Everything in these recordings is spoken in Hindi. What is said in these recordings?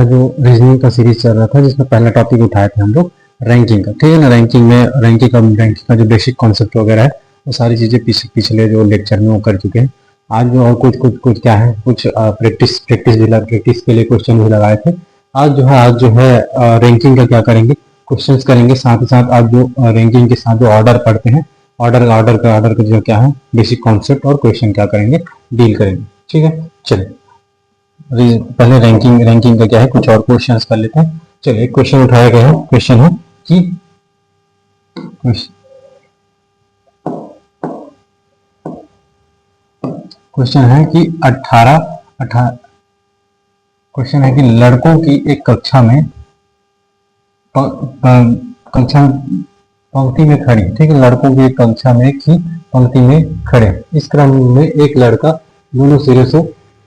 जो रीजनिंग का सीरीज चल रहा था जिसमें पहला टॉपिक उठाए थे हम लोग रैंकिंग का, ठीक है ना। रैंकिंग का जो बेसिक कॉन्सेप्ट वगैरह है वो सारी चीजें पिछले जो लेक्चर में वो कर चुके हैं। आज जो और कुछ क्या है, कुछ प्रैक्टिस के लिए क्वेश्चन भी लगाए थे। आज जो है रैंकिंग का क्या करेंगे, क्वेश्चंस करेंगे। साथ ही साथ आज जो रैंकिंग के साथ जो ऑर्डर पढ़ते हैं, ऑर्डर का जो क्या है बेसिक कॉन्सेप्ट और क्वेश्चन क्या करेंगे, डील करेंगे, ठीक है। चलिए पहले रैंकिंग का क्या है, कुछ और क्वेश्चंस कर लेते हैं। चलिए एक क्वेश्चन उठाया गया है। क्वेश्चन है कि क्वेश्चन है कि 18 क्वेश्चन है कि लड़कों की एक कक्षा में पंक्ति में खड़ी, ठीक है। लड़कों की एक कक्षा में की पंक्ति में खड़े, इस क्रम में एक लड़का दोनों सिरे से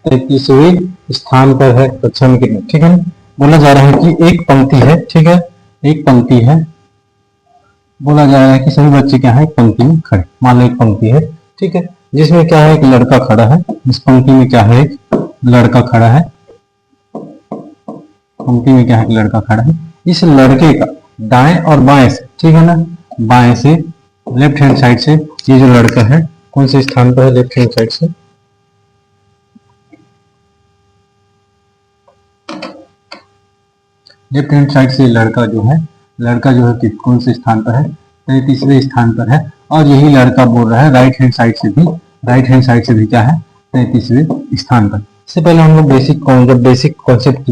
33वें स्थान पर है कक्षा में कितने, ठीक है। बोला जा रहा है कि एक पंक्ति है, ठीक है, एक पंक्ति है। बोला जा रहा है कि सभी बच्चे क्या है, एक पंक्ति में खड़े। मान लो एक पंक्ति है, ठीक है, जिसमें क्या है, एक लड़का खड़ा है। इस पंक्ति में क्या है, एक लड़का खड़ा है। पंक्ति में क्या है, एक लड़का खड़ा है। इस लड़के का दाएं और बाएं से, ठीक है ना, बाएं से लेफ्ट हैंड साइड से ये जो लड़का है कौन से स्थान पर है, लेफ्ट हैंड साइड से लेफ्ट हैंड साइड से लड़का जो है कौन से स्थान पर है, 33वें स्थान पर है। और यही लड़का बोल रहा है राइट हैंड साइड से भी क्या है, 33वें स्थान पर। इससे पहले हम लोग बेसिक कॉन्सेप्ट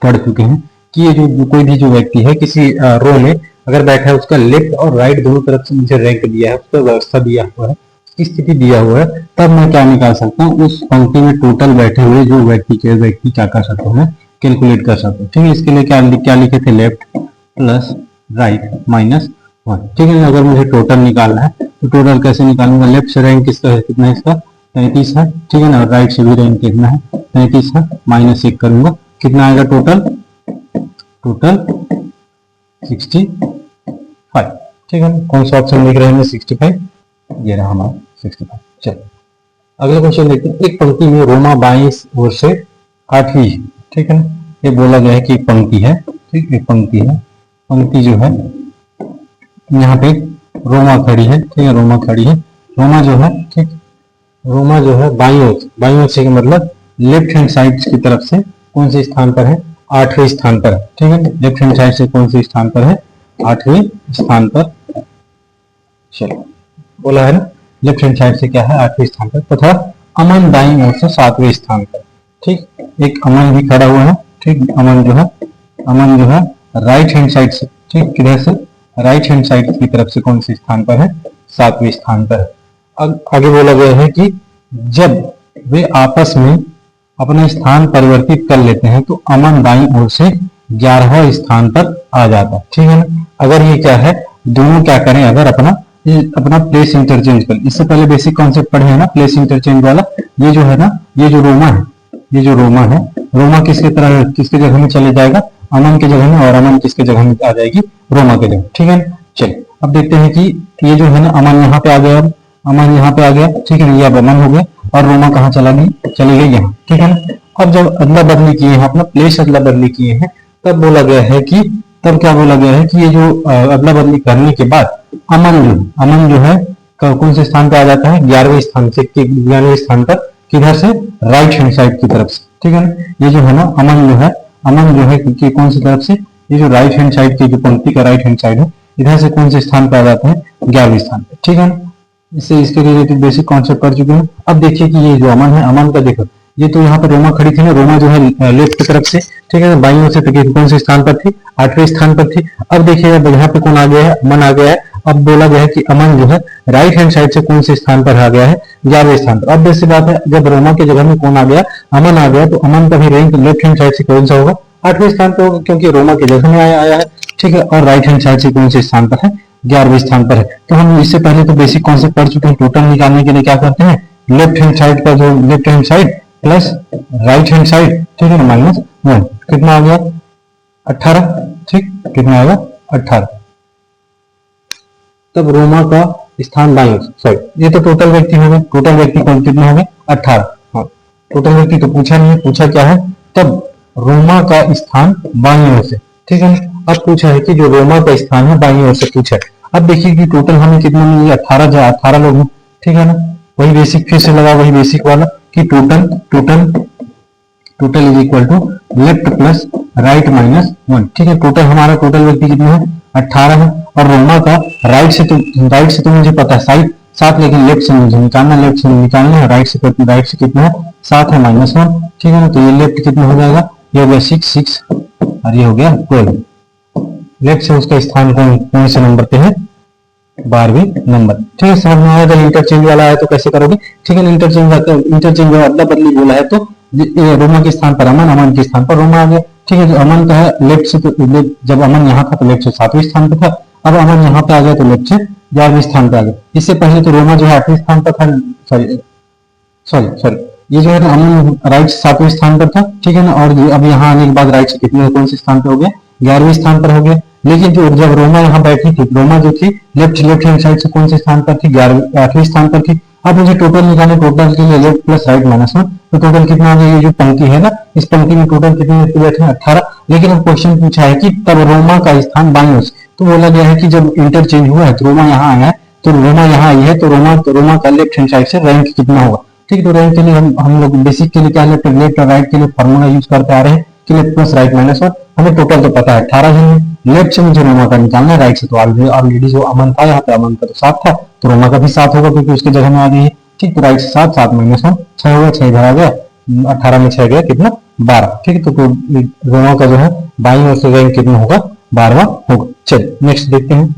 पढ़ चुके हैं कि ये जो कोई भी जो व्यक्ति है किसी रो में अगर बैठा है, उसका लेफ्ट और राइट दोनों तरफ से मुझे रैंक दिया है, उसका व्यवस्था दिया हुआ है, स्थिति दिया हुआ है, तब मैं क्या निकाल सकता हूँ, उस पंक्ति में टोटल बैठे हुए जो व्यक्ति क्या कर सकता हूँ, मैं कैलकुलेट कर सकता हूँ, ठीक है। इसके लिए क्या लिखे थे, लेफ्ट प्लस राइट माइनस 1, ठीक है। अगर मुझे टोटल निकालना है तो टोटल कैसे निकालूंगा, लेफ्ट से रैंक किसका है, कितना है, इसका 33 है, ठीक है ना। राइट से भी रैंक कितना है, 33 है, माइनस 1 करूंगा, कितना आएगा टोटल 65, ठीक है। कौन सा ऑप्शन लिख रहे हैं, 65, ये रहा हमारा 65। चलो अगला क्वेश्चन देखते हैं। एक पंक्ति में रोमा बाईं ओर से 8वीं, ठीक है ना। ये बोला गया है कि एक पंक्ति है, ठीक, एक पंक्ति है। पंक्ति जो है यहाँ पे रोमा खड़ी है, ठीक है, रोमा खड़ी है। रोमा जो है, ठीक, रोमा जो है बाईं ओर से मतलब लेफ्ट हैंड साइड की तरफ से कौन से स्थान पर है, 8वें स्थान पर है, ठीक है। लेफ्ट हैंड साइड से कौन से स्थान पर है, 8वें स्थान पर। चलो बोला है ना, लेफ्ट हैंड साइड से क्या है, 8वें स्थान पर। तथा अमन दाईं ओर से 7वें स्थान पर, ठीक। एक अमन भी खड़ा हुआ है, ठीक। अमन जो है राइट हैंड साइड से, ठीक, किधर से, राइट हैंड साइड की तरफ से कौन से स्थान पर है, 7वें स्थान पर है। आगे बोला गया है कि जब वे आपस में अपना स्थान परिवर्तित कर लेते हैं तो अमन दाईं ओर से 11वें स्थान पर आ जाता है, ठीक है ना। अगर ये क्या है, दोनों क्या करें, अगर अपना प्लेस इंटरचेंज कर, इससे पहले बेसिक कॉन्सेप्ट पढ़े हैं ना, प्लेस इंटरचेंज वाला। ये जो है ना, ये जो रोमा है, रोमा किसके जगह में चले जाएगा, अमन के जगह में, और अमन किसके जगह में आ जाएगी, रोमा के जगह, ठीक है। चलिए अब देखते हैं कि ये जो है ना, अमन यहाँ पे आ गया, ठीक है ना, ये अब अमन हो गया, और रोमा कहाँ चली गई यहाँ, ठीक है ना। अब जब अदला बदली किए हैं, अपना प्लेस अदला बदली किए हैं, तब क्या बोला गया है कि ये जो अदला बदली करने के बाद अमन जो है कौन से स्थान पर आ जाता है, 11वें स्थान पर, किधर से, राइट हैंड साइड की तरफ से, ठीक है ना। ये जो है ना, अमन जो है कि कौन सी तरफ से, ये जो राइट हैंड साइड की जो पंक्ति का राइट हैंड साइड है, इधर से कौन से स्थान पर आ जाता है, 11वें स्थान पर, ठीक है ना। इससे इसके रिलेटेड बेसिक कॉन्सेप्ट पढ़ चुके हैं। अब देखिए कि ये जो अमन है, अमन का देखो, ये तो यहाँ पर रोमा खड़ी थी ना, रोमा जो है लेफ्ट की तरफ से, ठीक है, बाईं ओर से कौन से स्थान पर थी, 8वें स्थान पर थी। अब देखिए अब यहाँ पे कौन आ गया है, अमन आ गया है। अब बोला गया है कि अमन जो है राइट हैंड साइड से कौन से स्थान पर आ गया है, 11वें स्थान पर। अब वैसी बात है, जब रोमा की जगह में कौन आ गया, अमन आ गया, तो अमन का भी रैंक लेफ्ट हैंड साइड से कौन सा होगा, 8वें स्थान पर होगा, क्योंकि रोमा की जगह में आया है, ठीक है। और राइट हैंड साइड से कौन से स्थान पर है, 11वें स्थान पर है। तो हम इससे पहले तो बेसिक कॉन्सेप्ट पढ़ चुके हैं। टोटल निकालने के लिए क्या करते हैं, left hand side plus right hand side, ठीक है ना, माइनस 1, कितना आ गया, 18, ठीक, कितना आएगा, 18। तब रोमा का स्थान बाईं, सॉरी ये तो टोटल व्यक्ति हो गए, टोटल व्यक्ति कौन कितने हो गए, 18। हाँ, टोटल व्यक्ति तो पूछा नहीं है, पूछा क्या है, तब रोमा का स्थान बाईं ओर से, ठीक है। अब पूछा है कि जो रोमा का स्थान है बाईं ओर से पूछा है। अब देखिए कि टोटल हमें कितना मिल गया, 18 लोग हैं, ठीक है ना। वही बेसिक फिर से लगा, वही बेसिक वाला कि total total total is equal to left plus right minus 1, ठीक है। टोटल हमारा टोटल व्यक्ति कितना है, 18 है। और रोमा का राइट से तो मुझे पता है साइड 7, लेकिन लेफ्ट से मुझे निकालना, लेफ्ट से निकालना है, राइट से कितना है 7 है -1, ठीक है ना। तो ये लेफ्ट कितना हो जाएगा, ये हो गया 6 और ये हो गया 12। लेफ्ट से उसका स्थान कौन से नंबर पे है, 12वें नंबर, ठीक है। समझ में आया। अगर इंटरचेंज वाला है तो कैसे करोगे, ठीक है। इंटरचेंज अदला बदली बोला है तो रोमा के स्थान पर अमन, अमन के स्थान पर रोमा आ गया, ठीक है। जो अमन का है लेफ्ट से, तो जब अमन यहाँ था तो लेफ्ट से 7वें स्थान पे था, अब अमन यहाँ पे आ गया तो लेफ्ट से 11वें स्थान पे आ गया। इससे पहले तो रोमा जो है 8वें स्थान पर था, सॉरी ये जो है ना अमन राइट से 7वें स्थान पर था, ठीक है ना। और अब यहाँ आने के बाद राइट से कितने कौन से स्थान पे हो गया, 11वें स्थान पर हो गया। लेकिन जो जब रोमा यहाँ बैठी थी, रोमा जो थी लेफ्ट हैंड साइड से कौन से स्थान पर थी, 8वें स्थान पर थी। अब मुझे टोटल निकालना, टोटल के लिए लेफ्ट प्लस राइट -1, तो टोटल कितना आ गया, ये जो पंक्ति है ना, इस पंक्ति में टोटल कितने व्यक्ति बैठे हैं, 18। लेकिन अब क्वेश्चन पूछा है कि तब रोमा का स्थान बाईं ओर से, तो बोला गया है कि जब इंटरचेंज हुआ है तो रोमा यहाँ आया है, तो रोमा यहाँ आई है, तो रोमा का लेफ्ट हैंड साइड से रैंक कितना होगा, ठीक। तो रैंक के लिए हम लोग बेसिक के लिए क्या लेफ्ट और राइट के लिए फॉर्मूला यूज करते आ रहे हैं कि लेफ्ट प्लस राइट -1। हमें टोटल तो पता है 18 जन है, लेफ्ट से मुझे रोमा का निकालना है, राइट से तो ऑलरेडी जो अमन था यहाँ पे, अमन का तो 7 था, तो रोमा का भी 7 होगा क्योंकि उसकी जगह में आ गई है, ठीक। तो राइट से 7 -1 6 होगा, 6 इधर आ गया, 18 में 6 गया कितना 12, ठीक। तो रोमा का जो है बाईं ओर से रैंक कितना होगा, 12वां होगा। चलिए नेक्स्ट देखते हैं,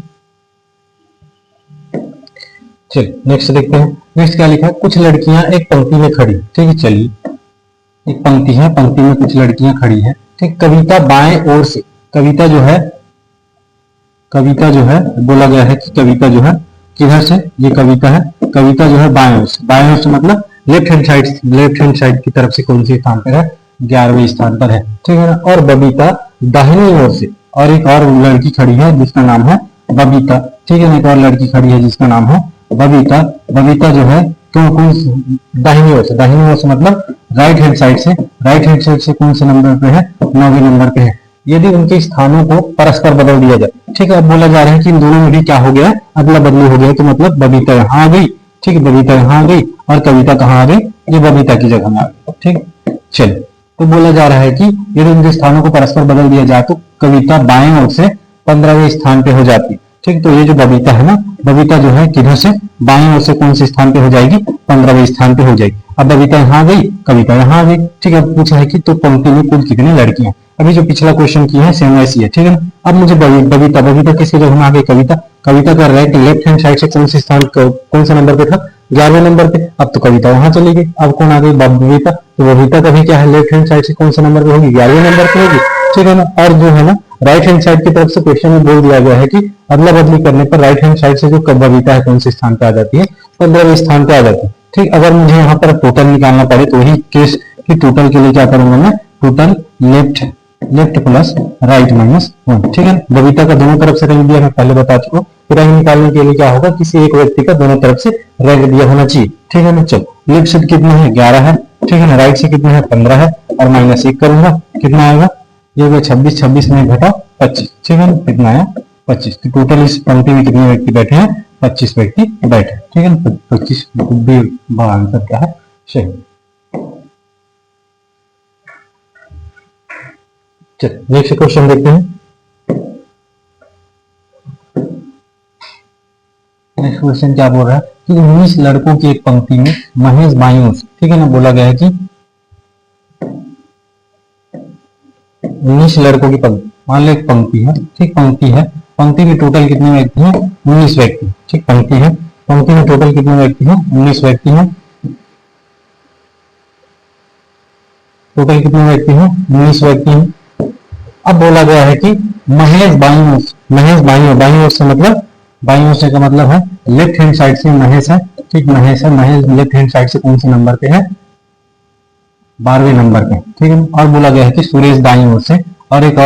नेक्स्ट क्या लिखा है, कुछ लड़कियां एक पंक्ति में खड़ी, ठीक है। चलिए एक पंक्ति है, पंक्ति में कुछ लड़कियां खड़ी हैं, ठीक। कविता बाएं ओर से, कविता जो है बोला गया है कि कविता जो है किधर से, ये कविता है, कविता जो है बाएं ओर से मतलब लेफ्ट हैंड साइड की तरफ से कौन से स्थान पर है, 11वें स्थान पर है, ठीक है ना। और बबीता दाहिनी ओर से, और एक और लड़की खड़ी है जिसका नाम है बबीता, ठीक है ना। एक और लड़की खड़ी है जिसका नाम है बबीता। बबीता जो है कौन दाहिनी ओर से मतलब राइट हैंड साइड से कौन से नंबर पे है, 9वें नंबर पे है। यदि उनके स्थानों को परस्पर बदल दिया जाए, ठीक है। अब बोला जा रहा है कि इन दोनों में भी क्या हो गया, अदला बदली हो गया, तो मतलब बबीता यहाँ आ गई, ठीक है, बबीता यहाँ आ गई, और कविता कहाँ आ गई, ये बबीता की जगह में आ गई, ठीक। चलिए तो बोला जा रहा है कि यदि उनके स्थानों को परस्पर बदल दिया जाए तो कविता बाएं ओर से 15वें स्थान पे हो जाती है, ठीक। तो ये जो बबीता है ना, बबीता जो है किधर से, बाएं ओर से कौन से स्थान पे हो जाएगी, 15वें स्थान पे हो जाएगी। अब बबीता यहाँ आ गई, कविता यहाँ आ गई, ठीक है। अब पूछा है कि तो पंक्ति में कुल कितनी लड़कियां, अभी जो पिछला क्वेश्चन किया है सेम वैसी है, ठीक है ना। अब मुझे बबीता किसकी जगह में आ गई, कविता का रैंक लेफ्ट हैंड साइड से कौन से स्थान, कौन सा नंबर पे था, 11वें नंबर पे। अब तो कविता वहां चली गई, अब कौन आ गई, बबीता। तो बबीता का भी क्या है, लेफ्ट हैंड साइड से कौन सा नंबर पे होगी, 11वें नंबर पे होगी, ठीक है ना। और जो है ना राइट हैंड साइड की तरफ से क्वेश्चन में बोल दिया गया है कि अदला बदली करने पर राइट हैंड साइड से जो बबीता है कौन से स्थान पे आ जाती है, 15वें स्थान पे आ जाती है, ठीक। अगर मुझे यहाँ पर टोटल निकालना पड़े तो वही केस कि टोटल के लिए क्या करूंगा मैं, टोटल लेफ्ट प्लस राइट -1, ठीक है। बबीता का दोनों तरफ से रैंक दिया, मैं पहले बता चुका हूँ। रैंक निकालने के लिए क्या होगा, किसी एक व्यक्ति का दोनों तरफ से रैंक दिया होना चाहिए, ठीक है ना। चलो लेफ्ट से कितना है, 11 है, ठीक है ना। राइट से कितना है, 15 है, और -1 करूंगा, कितना आएगा, ये होगा 26 में घटा 25, ठीक है ना। कितना आया, 25। तो टोटल इस पंक्ति में कितने व्यक्ति बैठे हैं, 25 व्यक्ति बैठे, ठीक है ना। 25 आंसर क्या है, सही। चलिए नेक्स्ट क्वेश्चन देखते हैं। नेक्स्ट क्वेश्चन क्या बोल रहा है कि 19 लड़कों की एक पंक्ति में महेश बाईं ओर से, ठीक है ना। बोला गया है कि 19 लड़कों की पंक्ति, मान लो एक पंक्ति है, ठीक। पंक्ति में टोटल कितने व्यक्ति हैं, 19 व्यक्ति, ठीक। पंक्ति में टोटल कितने व्यक्ति हैं, 19 व्यक्ति हैं। टोटल कितने व्यक्ति हैं, 19 व्यक्ति हैं। अब बोला गया है कि महेश बाईं ओर से मतलब बाईं ओर से का मतलब है लेफ्ट हैंड साइड से महेश है, ठीक। महेश लेफ्ट हैंड साइड से कौन से नंबर पे है, 12वें नंबर पे, ठीक है। और बोला गया है कि सुरेश दाईं ओर से, और एक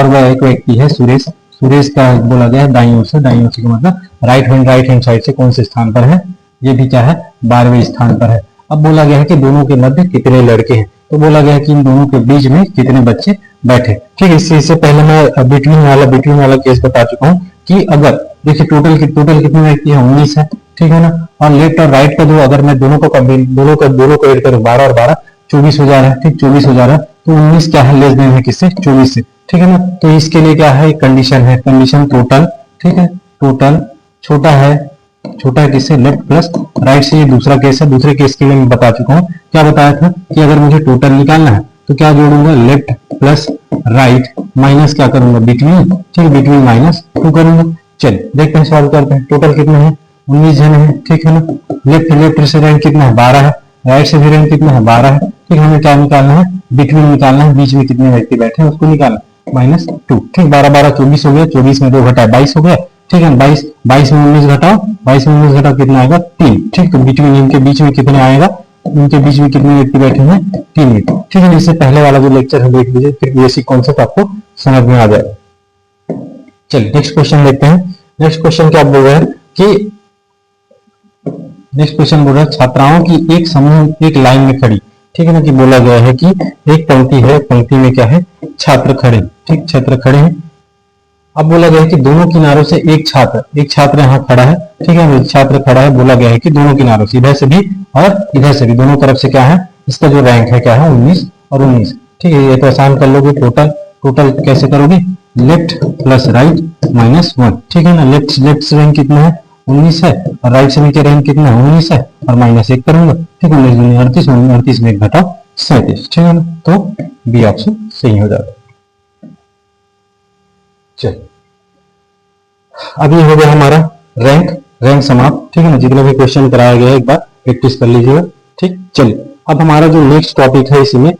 व्यक्ति है सुरेश का बोला गया है दाईं ओर से का मतलब राइट हैंड साइड से कौन से स्थान पर है, ये भी क्या है, 12वें स्थान पर है। अब बोला गया है कि दोनों के मध्य कितने लड़के हैं, तो बोला गया है कि इन दोनों के बीच में कितने बच्चे बैठे। ठीक है, इससे पहले मैं बिटवीन वाला केस बता चुका हूँ कि अगर देखिए टोटल कितने व्यक्ति है, 19 है। ठीक है ना, और लेफ्ट और राइट का जो अगर मैं दोनों को ऐड करूँ 12 और 12 24 हो जा रहा है। ठीक, 24 हो जा रहा है, तो 19 क्या है, लेस देन है किससे, 24 से। ठीक है ना, तो इसके लिए क्या है, कंडीशन है, कंडीशन टोटल। ठीक है, टोटल छोटा है किससे, लेफ्ट प्लस राइट से। ये दूसरा केस है, दूसरे केस के लिए मैं बता चुका हूँ। क्या बताया था कि अगर मुझे टोटल निकालना है तो क्या जोड़ूंगा, लेफ्ट प्लस राइट माइनस क्या करूंगा, बिटवीन। ठीक है, बिटवीन -2 करूंगा। चलिए देखते हैं, सॉल्व करते हैं। टोटल कितने हैं, 19 जन है। ठीक है ना, लेफ्ट से राइट कितना है, 12 है। राइट से भी राइट कितना है, 12 है। ठीक, हमें क्या निकालना है, बिटवीन निकालना है, बीच में कितने व्यक्ति बैठे हैं उसको निकालना, -2। ठीक, 12 12 24 हो गया, 24 में 2 घटाए 22 हो गया। ठीक है, 22 में 19 घटाओ, 22 में 19 घटाओ कितना आएगा, 3। ठीक, तो बिटवीन इनके बीच में कितने आएगा, इनके बीच में कितने व्यक्ति बैठे हैं, 3 व्यक्ति। ठीक है, इससे पहले वाला जो लेक्चर है देख लीजिए, फिर बेसिक कॉन्सेप्ट आपको समझ में आ जाएगा। चलिए नेक्स्ट क्वेश्चन देखते हैं। नेक्स्ट क्वेश्चन क्या बोल रहा है कि नेक्स्ट क्वेश्चन बोल रहा है छात्राओं की एक समूह एक लाइन में खड़ी। ठीक है ना, कि बोला गया है कि एक पंक्ति है, पंक्ति में क्या है, छात्र खड़े। ठीक, छात्र खड़े हैं। अब बोला गया है कि दोनों किनारों से एक छात्र यहाँ खड़ा है। ठीक है, छात्र खड़ा है, बोला गया है कि दोनों किनारों से, इधर से भी और इधर से भी, दोनों तरफ से क्या है, इसका जो रैंक है क्या है, 19 और 19। ठीक है, ये तो आसान कर लोगे। टोटल कैसे करोगे, लेफ्ट प्लस राइट -1। ठीक है ना, लेफ्ट से रैंक कितना है, 19 है, और राइट से नीचे रैंक कितना है, 19 है, और -1 करूंगा। ठीक है, 19 38, 38 में 1 घटाओ 37। ठीक है ना, तो बी ऑप्शन सही हो जाएगा। चलिए अब ये हो गया हमारा रैंक समाप्त। ठीक है ना, जितना भी क्वेश्चन कराया गया है एक बार प्रैक्टिस कर लीजिएगा। ठीक, चलिए अब हमारा जो नेक्स्ट टॉपिक है इसी में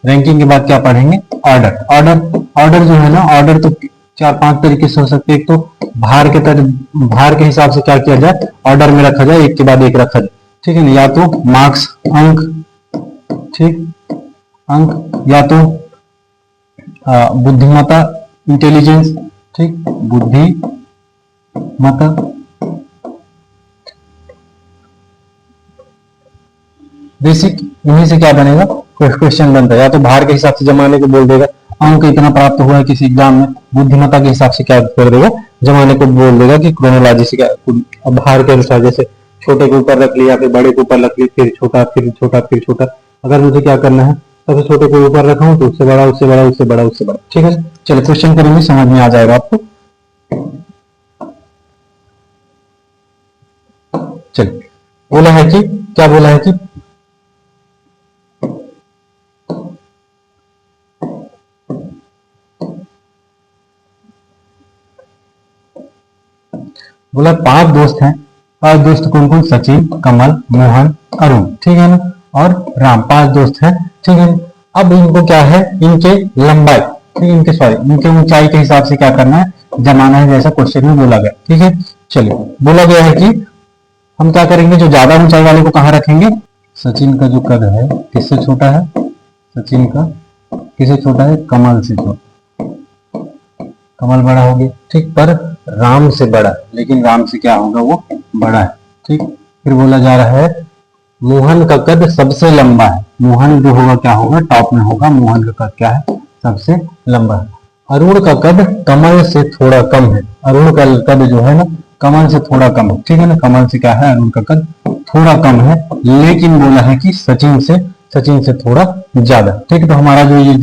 रैंकिंग के बाद क्या पढ़ेंगे, ऑर्डर जो है ना, ऑर्डर तो 4-5 तरीके से हो सकते हैं। एक तो भार के हिसाब से क्या किया जाए, ऑर्डर में रखा जाए, एक के बाद एक रखा जाए। ठीक है ना, या तो मार्क्स अंक, ठीक अंक, या तो बुद्धिमत्ता इंटेलिजेंस। ठीक, बुद्धिमत्ता, बेसिक, इन्हीं से क्या बनेगा, क्वेश्चन बनता है। या तो भार के हिसाब से जमाने को बोल देगा, अंक इतना प्राप्त हुआ है किसी एग्जाम में। बुद्धिमत्ता के हिसाब से क्या कर देगा, जमाने को बोल देगा कि क्रोनोलॉजी से क्या, अब भार के अनुसार जैसे छोटे के ऊपर रख लिया, फिर बड़े के ऊपर रख लिया, फिर छोटा, फिर छोटा, फिर छोटा। अगर मुझे क्या करना है, सबसे छोटे को ऊपर रखा हूं तो उससे बड़ा, उससे बड़ा, उससे बड़ा, उससे बड़ा। ठीक है, चलिए क्वेश्चन करेंगे, समझ में आ जाएगा आपको। चलिए बोला है कि क्या बोला है कि बोला 5 दोस्त हैं। 5 दोस्त कौन कौन, सचिन, कमल, मोहन, अरुण। ठीक है ना, और राम। 5 दोस्त हैं। ठीक है, अब इनको क्या है, इनके लंबाई, इनके ऊंचाई के हिसाब से क्या करना है, जमाना है, जैसा क्वेश्चन में बोला गया। ठीक है, चलिए बोला गया है कि हम क्या करेंगे, जो ज्यादा ऊंचाई वाले को कहाँ रखेंगे, सचिन का जो कद है किससे छोटा है, सचिन का किससे छोटा है, कमल से छोटा, कमल बड़ा हो गया। ठीक, पर राम से बड़ा, लेकिन राम से क्या होगा, वो बड़ा है। ठीक, फिर बोला जा रहा है मोहन का कद सबसे लंबा है। मोहन जो होगा क्या होगा, टॉप में होगा, मोहन का कद क्या है, सबसे लंबा है। अरुण का कद कमल से थोड़ा कम है। अरुण का कद जो है ना, कमल से थोड़ा कम है। ठीक है ना, कमल से क्या है, अरुण का कद थोड़ा कम है, लेकिन बोला है कि सचिन से थोड़ा ज्यादा। ठीक है, तो हमारा जो ये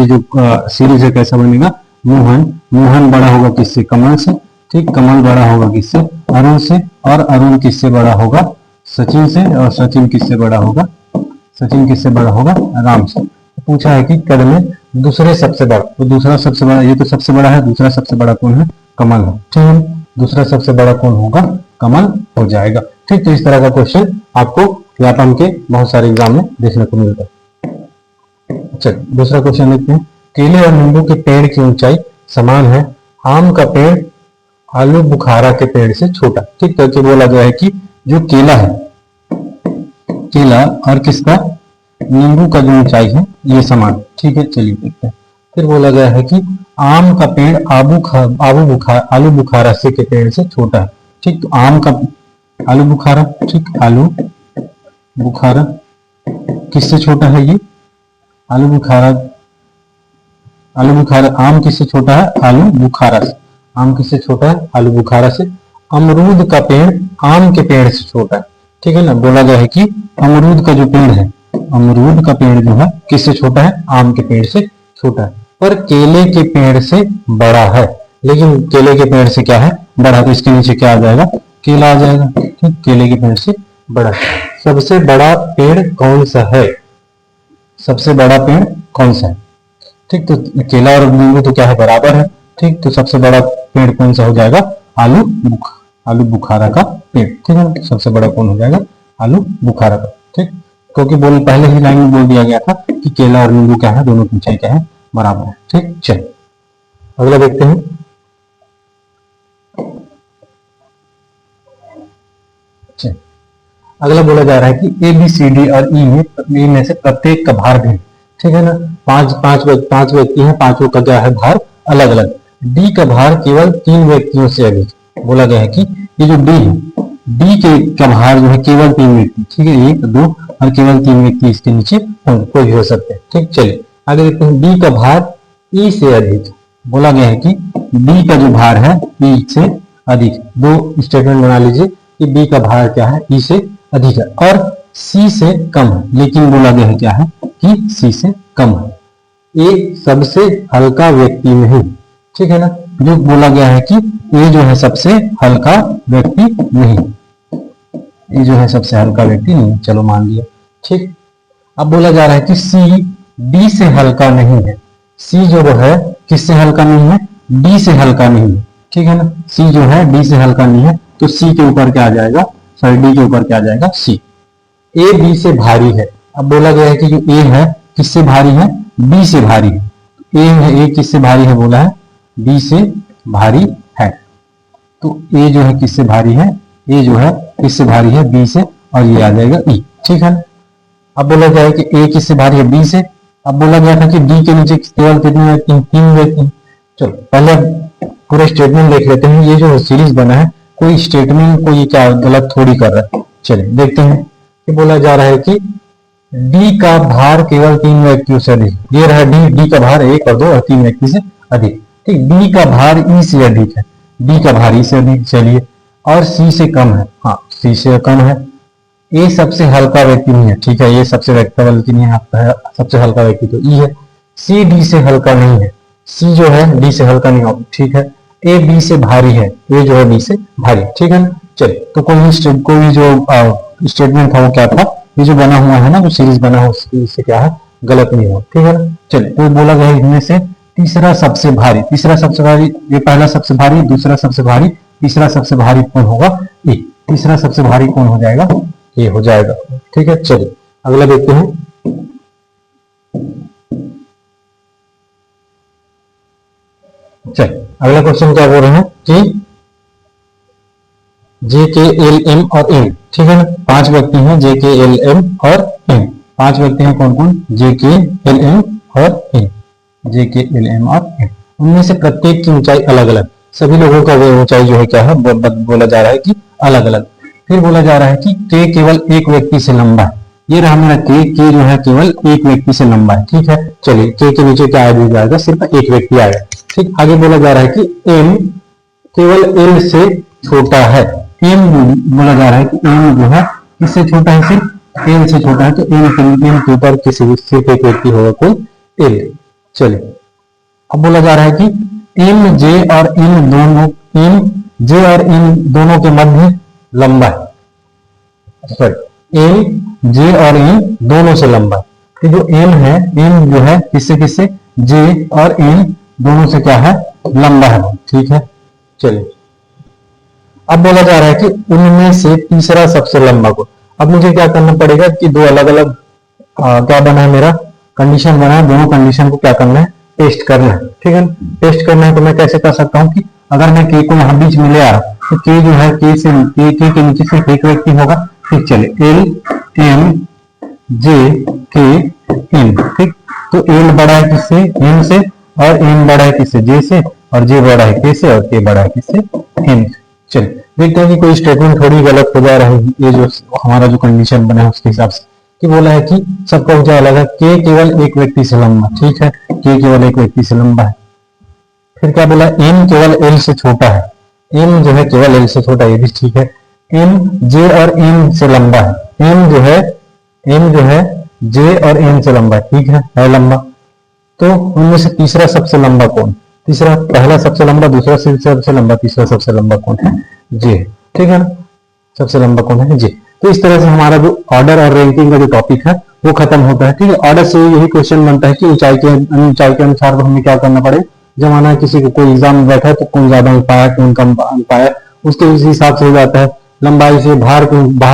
जो सीरीज है कैसा बनेगा, मोहन बड़ा होगा किससे, कमल से। ठीक, कमल बड़ा होगा किससे, अरुण से, और अरुण किससे बड़ा होगा, सचिन से, और सचिन किससे बड़ा होगा, राम से। पूछा है कि कद में दूसरे सबसे बड़ा, तो दूसरा सबसे बड़ा, ये तो सबसे बड़ा है, दूसरा सबसे बड़ा कौन है, कमल है। ठीक है, दूसरा सबसे बड़ा कौन होगा, कमल हो जाएगा। ठीक, तो इस तरह का क्वेश्चन आपको व्यापम के बहुत सारे एग्जाम में देखने को मिलता है। चलिए दूसरा क्वेश्चन देखते हैं। केले और नींबू के पेड़ की ऊंचाई समान है, आम का पेड़ आलू बुखारा के पेड़ से छोटा। ठीक, तो बोला गया है कि जो केला है, केला और किसका, नींबू का जो ऊंचाई है ये समान। ठीक है, चलिए देखते हैं। फिर बोला गया है कि आम का पेड़ आलू बुखारा से के पेड़ से छोटा है। ठीक, तो आम का आलू बुखारा, ठीक, आलू बुखारा किससे छोटा है, ये आलू बुखारा आलू बुखारा, आम किससे छोटा है? आलू बुखारा से। आम किससे छोटा है? आलू बुखारा से। अमरूद का पेड़ आम के पेड़ से छोटा है, ठीक है ना। बोला गया है कि अमरूद का जो पेड़ है, अमरूद का पेड़ जो है किससे छोटा है? आम के पेड़ से छोटा है। पर केले के पेड़ से बड़ा है, लेकिन केले के पेड़ से क्या है? बड़ा। तो इसके नीचे क्या आ जाएगा? केला आ जाएगा, ठीक। केले के पेड़ से बड़ा। सबसे बड़ा पेड़ कौन सा है? सबसे बड़ा पेड़ कौन सा है? ठीक, तो केला और नींबू तो क्या है? बराबर है, ठीक। तो सबसे बड़ा पेड़ कौन सा हो जाएगा? आलू बुखारा का पेड़, ठीक है। सबसे बड़ा कौन हो जाएगा? आलू बुखारा का, ठीक। क्योंकि पहले ही लाइन में बोल दिया गया था कि केला और नींबू क्या है? दोनों की ऊंचाई क्या है? बराबर है, ठीक। चलिए अगला देखते हैं। अगला बोला जा रहा है कि ए बी सी डी और ई में से प्रत्येक का भार भिन्न, ठीक है ना। पांच व्यक्ति हैं, पांचों का क्या है? भार अलग अलग। डी का भार केवल 3 व्यक्तियों से अधिक। बोला गया है कि ये जो डी है, डी के का भार जो है केवल 3 व्यक्ति, ठीक है। 1 2 और केवल 3 व्यक्ति इसके नीचे होंगे, कोई भी हो सकते हैं, ठीक। चलिए आगे देखते हैं। डी का भार ई से अधिक। बोला गया है कि डी का जो भार है ई से अधिक। दो स्टेटमेंट बना लीजिए कि डी का भार क्या है? ई से अधिक है और सी से कम है, लेकिन बोला गया है क्या है? कि सी से कम है। ए सबसे हल्का व्यक्ति नहीं, ठीक है ना। जो बोला गया है कि ए जो है सबसे हल्का व्यक्ति नहीं, ये जो है सबसे हल्का व्यक्ति नहीं, चलो मान लिया, ठीक। अब बोला जा रहा है कि सी डी से हल्का नहीं है। सी जो है किससे हल्का नहीं है? डी से हल्का नहीं है, ठीक है ना। सी जो है डी से हल्का नहीं है, तो सी के ऊपर क्या आ जाएगा? सॉरी, डी के ऊपर क्या आ जाएगा? सी। ए बी से भारी है। अब बोला गया है कि जो ए है किससे भारी है? बी से भारी है। ए किससे भारी है? बोला है बी से भारी है। तो ए जो है किससे भारी है? ए जो है किससे भारी है? बी से, और ये आ जाएगा ई, ठीक है। अब बोला गया है कि ए किससे भारी है? बी से। अब बोला गया था कि डी के नीचे केवल कितने व्यक्ति हैं? 3 व्यक्ति हैं। चलो पहले पूरा स्टेटमेंट देख लेते हैं। ये जो सीरीज बना है, कोई स्टेटमेंट को ये क्या गलत थोड़ी कर रहा है। चलिए देखते हैं कि बोला जा रहा है कि डी का भार केवल 3 व्यक्तियों से अधिक। ये रहा डी का भार 1 और 2 और 3 व्यक्ति से अधिक, ठीक। डी का भार ई से अधिक है। डी का भार ई से अधिक, चलिए। और सी से कम है, हाँ सी से कम है। ए सबसे हल्का व्यक्ति नहीं है, ठीक है। ये सबसे व्यक्ति नहीं है, सबसे हल्का व्यक्ति तो ई है। सी डी से हल्का नहीं है। सी जो है डी से हल्का नहीं होगा, ठीक है। ए बी से भारी है। ए जो है बी से भारी, ठीक है ना। चलिए तो कोई जो स्टेटमेंट था वो क्या था? ये जो बना हुआ है ना, जो सीरीज बना हुआ इससे क्या है? गलत नहीं हो, ठीक है ना। चलिए तो बोला गया इनमें से तीसरा सबसे भारी। तीसरा सबसे भारी, ये पहला सबसे भारी, दूसरा सबसे भारी, तीसरा सबसे भारी कौन होगा? ए। तीसरा सबसे भारी कौन हो जाएगा? ये हो जाएगा, ठीक है। चलिए अगला देखते हैं। चलिए अगला क्वेश्चन क्या बोल रहे हैं कि जे के एल एम और एन, ठीक है ना। 5 व्यक्ति हैं, जे के एल एम और एन। 5 व्यक्ति हैं, कौन कौन? जे के एल एम और एन। जे के एल एम और एन, उनमें से प्रत्येक की ऊंचाई अलग अलग। सभी लोगों का ऊंचाई जो है क्या है? बोला जा रहा है कि अलग अलग। फिर बोला जा रहा है कि के केवल एक व्यक्ति से लंबा है। ये रहा मेरा के जो है केवल एक व्यक्ति से लंबा है, ठीक है। चलिए के नीचे क्या आ जाएगा? सिर्फ एक व्यक्ति आएगा, ठीक। आगे बोला जा रहा है कि एम केवल एल से छोटा है। एम बोला जा रहा है कि एम जो है किससे छोटा है? सिर्फ एल से छोटा है। तो एम के ऊपर किसी भी सिर्फ एक व्यक्ति होगा, कोई एल। चलिए अब बोला जा रहा है कि एम जे और एन दोनों के मध्य लंबा है। सॉरी, एम जे और एन दोनों से लंबा है। तो जो एम है, एम जो है किससे जे और एन दोनों से क्या है? लंबा है, ठीक है। चलिए अब बोला जा रहा है कि उनमें से तीसरा सबसे लंबा को। अब मुझे क्या करना पड़ेगा कि दो अलग अलग क्या बना है? मेरा कंडीशन बना है। दोनों कंडीशन को क्या करना है? टेस्ट करना है, ठीक है। टेस्ट करना है तो मैं कैसे कर सकता हूँ कि अगर मैं के को यहाँ बीच में ले आ रहा हूँ तो के जो है के के नीचे सिर्फ एक व्यक्ति होगा, ठीक। चलिए एल एम जे के एन, ठीक। तो एल बड़ा है किससे? एम से। और एन बड़ा है किससे? जे से। और जे बड़ा है के से। और के बड़ा है किससे? एन से। चलिए देखते हैं कि कोई स्टेटमेंट थोड़ी गलत हो जा रही है। ये जो हमारा जो कंडीशन बना है उसके हिसाब से कि बोला है कि सबका ऊंचाई अलग है, के केवल एक व्यक्ति से लंबा, ठीक है, के केवल एक व्यक्ति से लंबा है। फिर क्या बोला, एम केवल एल से छोटा है, एम जो है केवल एल से छोटा है, ये भी ठीक है। एम जे और एम से लंबा है, एम जो है जे और एम से लंबा है, ठीक है लंबा। तो उनमें से तीसरा सबसे लंबा कौन, तीसरा, पहला सबसे लंबा, दूसरा सबसे लंबा, तीसरा सबसे लंबा कौन है, जे, ठीक है ना, सबसे लंबा कौन है, जे। तो इस तरह से हमारा जो ऑर्डर और रैंकिंग का जो टॉपिक है वो खत्म होता है, ठीक है। ऑर्डर से यही क्वेश्चन बनता है कि ऊंचाई के अनुसार हमें क्या करना पड़े, जब माना किसी को कोई एग्जाम में बैठा है तो कौन ज्यादा अंक पाया, कौन कम अंक पाया, उसके उसी हिसाब से हो जाता है। लंबाई से बाहर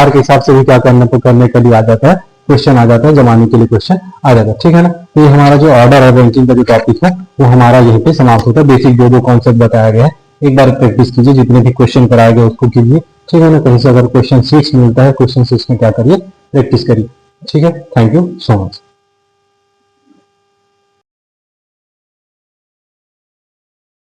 के हिसाब से भी क्या करने के लिए आ जाता है, क्वेश्चन आ जाता है, जमाने के लिए क्वेश्चन आ जाता है, ठीक है ना। तो ये हमारा जो ऑर्डर और रैंकिंग का जो टॉपिक है वो हमारा यहीं पे समाप्त होता है। बेसिक जो कॉन्सेप्ट बताया गया है एक बार प्रैक्टिस कीजिए, जितने भी क्वेश्चन कराया गया उसको कीजिए, ठीक है ना। कहीं से अगर क्वेश्चन 6 मिलता है, क्वेश्चन 6 में क्या करिए, प्रैक्टिस करिए, ठीक है। Thank you so much.